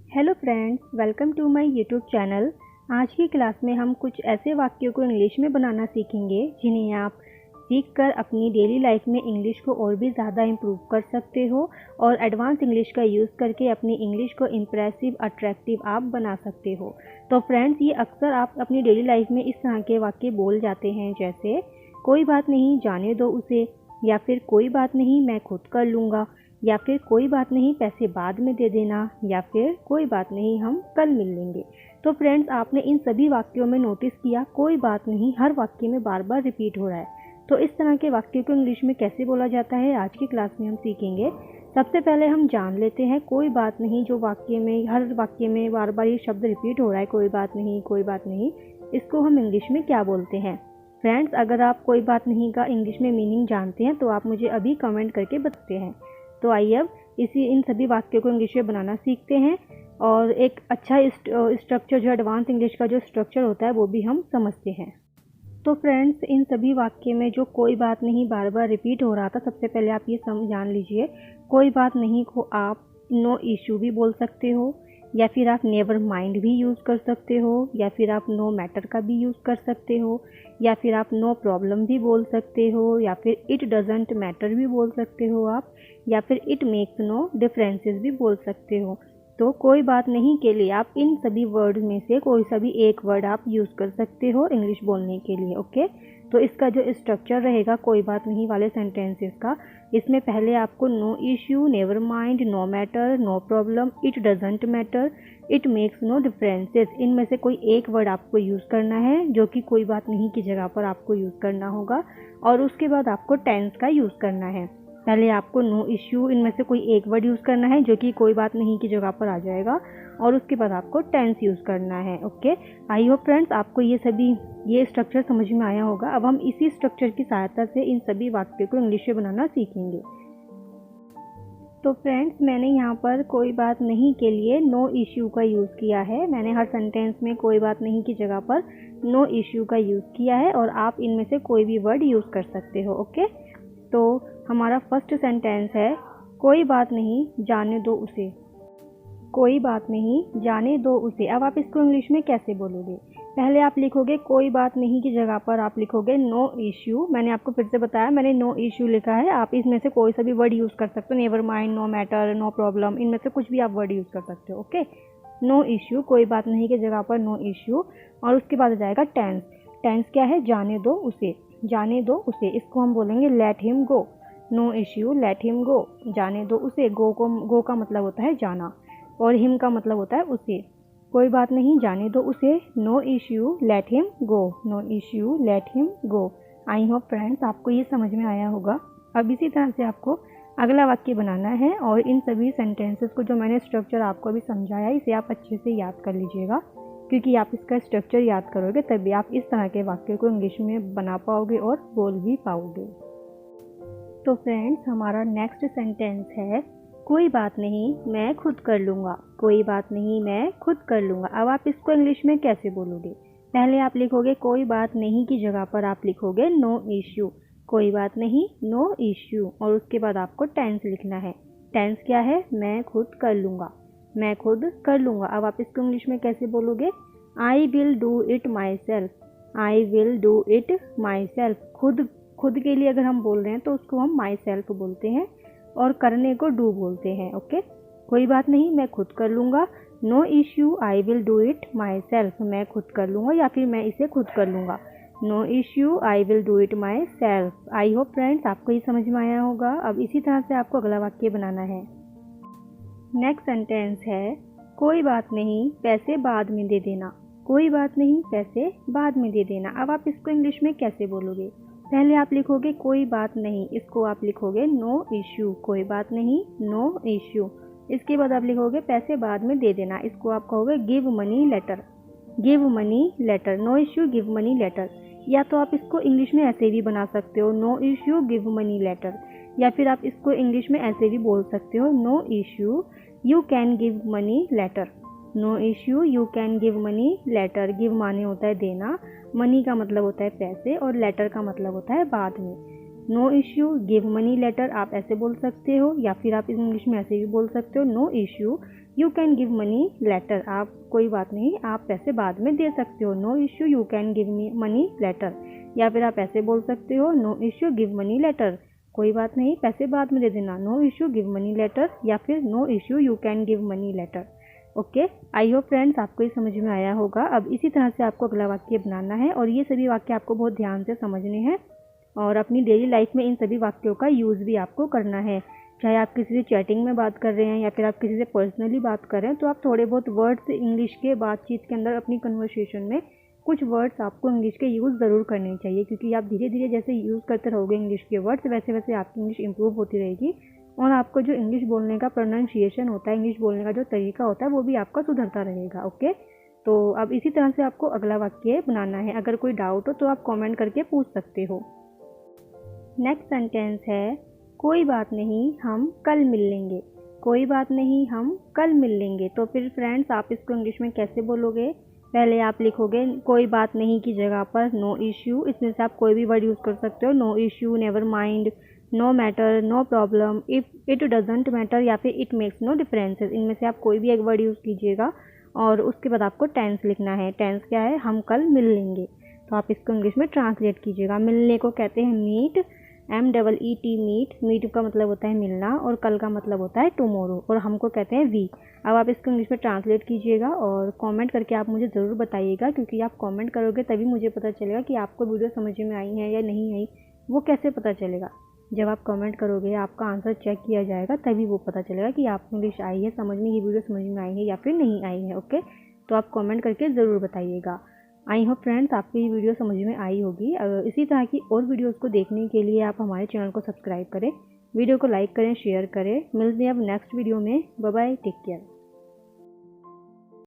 Hello friends, welcome to my YouTube channel. आज की class में हम कुछ ऐसे वाक्यों को इंग्लिश में बनाना सीखेंगे जिन्हें आप सीखकर अपनी डेली लाइफ में इंग्लिश को और भी ज़्यादा इम्प्रूव कर सकते हो और एडवांस इंग्लिश का यूज़ करके अपनी इंग्लिश को इम्प्रेसिव, अट्रैक्टिव आप बना सकते हो। तो फ्रेंड्स, ये अक्सर आप अपनी डेली लाइफ में इस तरह के वाक्य बोल जाते हैं, जैसे कोई बात नहीं, जाने दो उसे, या फिर कोई बात नहीं, मैं खुद कर लूँगा, या फिर कोई बात नहीं, पैसे बाद में दे देना, या फिर कोई बात नहीं, हम कल मिल लेंगे। तो फ्रेंड्स, आपने इन सभी वाक्यों में नोटिस किया कोई बात नहीं हर वाक्य में बार बार रिपीट हो रहा है। तो इस तरह के वाक्यों को इंग्लिश में कैसे बोला जाता है आज की क्लास में हम सीखेंगे। सबसे पहले हम जान लेते हैं कोई बात नहीं, जो वाक्य में हर वाक्य में बार बार ये शब्द रिपीट हो रहा है, कोई बात नहीं, कोई बात नहीं, इसको हम इंग्लिश में क्या बोलते हैं। फ्रेंड्स, अगर आप कोई बात नहीं का इंग्लिश में मीनिंग जानते हैं तो आप मुझे अभी कमेंट करके बताते हैं। तो आइए अब इन सभी वाक्यों को इंग्लिश में बनाना सीखते हैं और एक अच्छा स्ट्रक्चर, जो एडवांस इंग्लिश का जो स्ट्रक्चर होता है वो भी हम समझते हैं। तो फ्रेंड्स, इन सभी वाक्य में जो कोई बात नहीं बार बार रिपीट हो रहा था, सबसे पहले आप ये जान लीजिए, कोई बात नहीं को आप नो इशू भी बोल सकते हो, या फिर आप नेवर माइंड भी यूज़ कर सकते हो, या फिर आप नो मैटर का भी यूज़ कर सकते हो, या फिर आप नो प्रॉब्लम भी बोल सकते हो, या फिर इट डजेंट मैटर भी बोल सकते हो आप, या फिर इट मेक्स नो डिफरेंसेस भी बोल सकते हो। तो कोई बात नहीं के लिए आप इन सभी वर्ड में से कोई सा भी एक वर्ड आप यूज़ कर सकते हो इंग्लिश बोलने के लिए। ओके, तो इसका जो स्ट्रक्चर रहेगा कोई बात नहीं वाले सेंटेंसेस का, इसमें पहले आपको no issue, never mind, no matter, no problem, it doesn't matter, it makes no differences, इनमें से कोई एक वर्ड आपको यूज़ करना है जो कि कोई बात नहीं की जगह पर आपको यूज़ करना होगा, और उसके बाद आपको टेंस का यूज़ करना है। पहले आपको नो इश्यू, इनमें से कोई एक वर्ड यूज़ करना है जो कि कोई बात नहीं की जगह पर आ जाएगा, और उसके बाद आपको टेंस यूज़ करना है। ओके, आई होप फ्रेंड्स आपको ये स्ट्रक्चर समझ में आया होगा। अब हम इसी स्ट्रक्चर की सहायता से इन सभी वाक्यों को इंग्लिश में बनाना सीखेंगे। तो फ्रेंड्स, मैंने यहाँ पर कोई बात नहीं के लिए नो इश्यू का यूज़ किया है। मैंने हर सेंटेंस में कोई बात नहीं की जगह पर नो इश्यू का यूज़ किया है, और आप इनमें से कोई भी वर्ड यूज़ कर सकते हो। ओके, तो हमारा फर्स्ट सेंटेंस है, कोई बात नहीं, जाने दो उसे। कोई बात नहीं, जाने दो उसे। अब आप इसको इंग्लिश में कैसे बोलोगे? पहले आप लिखोगे कोई बात नहीं की जगह पर आप लिखोगे नो इश्यू। मैंने आपको फिर से बताया, मैंने नो इश्यू लिखा है। आप इसमें से कोई सा भी वर्ड यूज़ कर सकते हो, never mind, no matter, no problem, इनमें से कुछ भी आप वर्ड यूज़ कर सकते हो। ओके, नो इश्यू, कोई बात नहीं की जगह पर नो इश्यू, और उसके बाद आ जाएगा टेंस। टेंस क्या है? जाने दो उसे। जाने दो उसे, इसको हम बोलेंगे let him go. No issue, let him go, जाने दो उसे। गो का मतलब होता है जाना, और हिम का मतलब होता है उसे। कोई बात नहीं, जाने दो उसे। No issue, let him go. No issue, let him go. I hope friends आपको ये समझ में आया होगा। अब इसी तरह से आपको अगला वाक्य बनाना है, और इन सभी सेंटेंसेस को जो मैंने स्ट्रक्चर आपको अभी समझाया, इसे आप अच्छे से याद कर लीजिएगा, क्योंकि आप इसका स्ट्रक्चर याद करोगे तभी आप इस तरह के वाक्य को इंग्लिश में बना पाओगे और बोल भी पाओगे। तो फ्रेंड्स, हमारा नेक्स्ट सेंटेंस है, कोई बात नहीं, मैं खुद कर लूँगा। कोई बात नहीं, मैं खुद कर लूँगा। अब आप इसको इंग्लिश में कैसे बोलोगे? पहले आप लिखोगे कोई बात नहीं की जगह पर आप लिखोगे नो इश्यू। कोई बात नहीं, नो इश्यू, और उसके बाद आपको टेंस लिखना है। टेंस क्या है? मैं खुद कर लूँगा। मैं खुद कर लूँगा। अब आप इसको इंग्लिश में कैसे बोलोगे? आई will do it myself. I will do it my self. खुद के लिए अगर हम बोल रहे हैं तो उसको हम माई सेल्फ बोलते हैं, और करने को डू बोलते हैं। ओके, कोई बात नहीं, मैं खुद कर लूँगा। No issue, I will do it myself. मैं खुद कर लूँगा, या फिर मैं इसे खुद कर लूँगा। No issue, I will do it myself. I hope friends आपको ये समझ में आया होगा। अब इसी तरह से आपको अगला वाक्य बनाना है। नेक्स्ट सेंटेंस है, कोई बात नहीं, पैसे बाद में दे देना। कोई बात नहीं, पैसे बाद में दे देना। अब आप इसको इंग्लिश में कैसे बोलोगे? पहले आप लिखोगे कोई बात नहीं, इसको आप लिखोगे नो इश्यू। कोई बात नहीं, नो इश्यू। इसके बाद आप लिखोगे पैसे बाद में दे देना, इसको आप कहोगे give money later. Give money later. No issue, give money later. या तो आप इसको इंग्लिश में ऐसे भी बना सकते हो, no issue, give money later, या फिर आप इसको इंग्लिश में ऐसे भी बोल सकते हो, no issue, you can give money later. No issue, you can give money later. Give माने होता है देना, मनी का मतलब होता है पैसे, और लेटर का मतलब होता है बाद में। No issue, give money later आप ऐसे बोल सकते हो, या फिर आप इंग्लिश में ऐसे भी बोल सकते हो, no issue, you can give money later, आप कोई बात नहीं आप पैसे बाद में दे सकते हो। No issue you can give me money later. या फिर आप ऐसे बोल सकते हो no issue give money later, कोई बात नहीं पैसे बाद में दे देना। No issue give money later या फिर no issue you can give money later. Okay, I hope friends आपको ये समझ में आया होगा। अब इसी तरह से आपको अगला वाक्य बनाना है और ये सभी वाक्य आपको बहुत ध्यान से समझने हैं और अपनी डेली लाइफ में इन सभी वाक्यों का यूज़ भी आपको करना है। चाहे आप किसी से चैटिंग में बात कर रहे हैं या फिर आप किसी से पर्सनली बात कर रहे हैं, तो आप थोड़े बहुत वर्ड्स इंग्लिश के बातचीत के अंदर अपनी कन्वर्सेशन में कुछ वर्ड्स आपको इंग्लिश के यूज़ ज़रूर करने चाहिए, क्योंकि आप धीरे धीरे जैसे यूज़ करते रहोगे इंग्लिश के वर्ड्स, वैसे वैसे आपकी इंग्लिश इंप्रूव होती रहेगी और आपको जो इंग्लिश बोलने का प्रोनाउंसिएशन होता है, इंग्लिश बोलने का जो तरीका होता है, वो भी आपका सुधरता रहेगा। ओके, तो अब इसी तरह से आपको अगला वाक्य बनाना है। अगर कोई डाउट हो तो आप कमेंट करके पूछ सकते हो। नेक्स्ट सेंटेंस है कोई बात नहीं हम कल मिल लेंगे। कोई बात नहीं हम कल मिल लेंगे। तो फिर फ्रेंड्स आप इसको इंग्लिश में कैसे बोलोगे? पहले आप लिखोगे कोई बात नहीं की जगह पर नो इश्यू, इसमें से आप कोई भी वर्ड यूज़ कर सकते हो। No issue, never mind, no matter, no problem, if it doesn't matter या फिर इट मेक्स नो डिफरेंसेस। इनमें से आप कोई भी एक वर्ड यूज़ कीजिएगा और उसके बाद आपको टेंस लिखना है। टेंस क्या है? हम कल मिल लेंगे। तो आप इसको इंग्लिश में ट्रांसलेट कीजिएगा। मिलने को कहते हैं मीट, MEET मीट। मीट का मतलब होता है मिलना और कल का मतलब होता है टुमारो और हमको कहते हैं वी। अब आप इसको इंग्लिश में ट्रांसलेट कीजिएगा और कमेंट करके आप मुझे ज़रूर बताइएगा, क्योंकि आप कमेंट करोगे तभी मुझे पता चलेगा कि आपको वीडियो समझ में आई है या नहीं आई। वो कैसे पता चलेगा? जब आप कमेंट करोगे आपका आंसर चेक किया जाएगा, तभी वो पता चलेगा कि आपको इंग्लिश आई है समझ में, ये वीडियो समझ में आई है या फिर नहीं आई है। ओके, तो आप कमेंट करके ज़रूर बताइएगा। आई होप फ्रेंड्स आपको ये वीडियो समझ में आई होगी। इसी तरह की और वीडियोस को देखने के लिए आप हमारे चैनल को सब्सक्राइब करें, वीडियो को लाइक करें, शेयर करें। मिलते हैं अब नेक्स्ट वीडियो में। Bye bye, take care.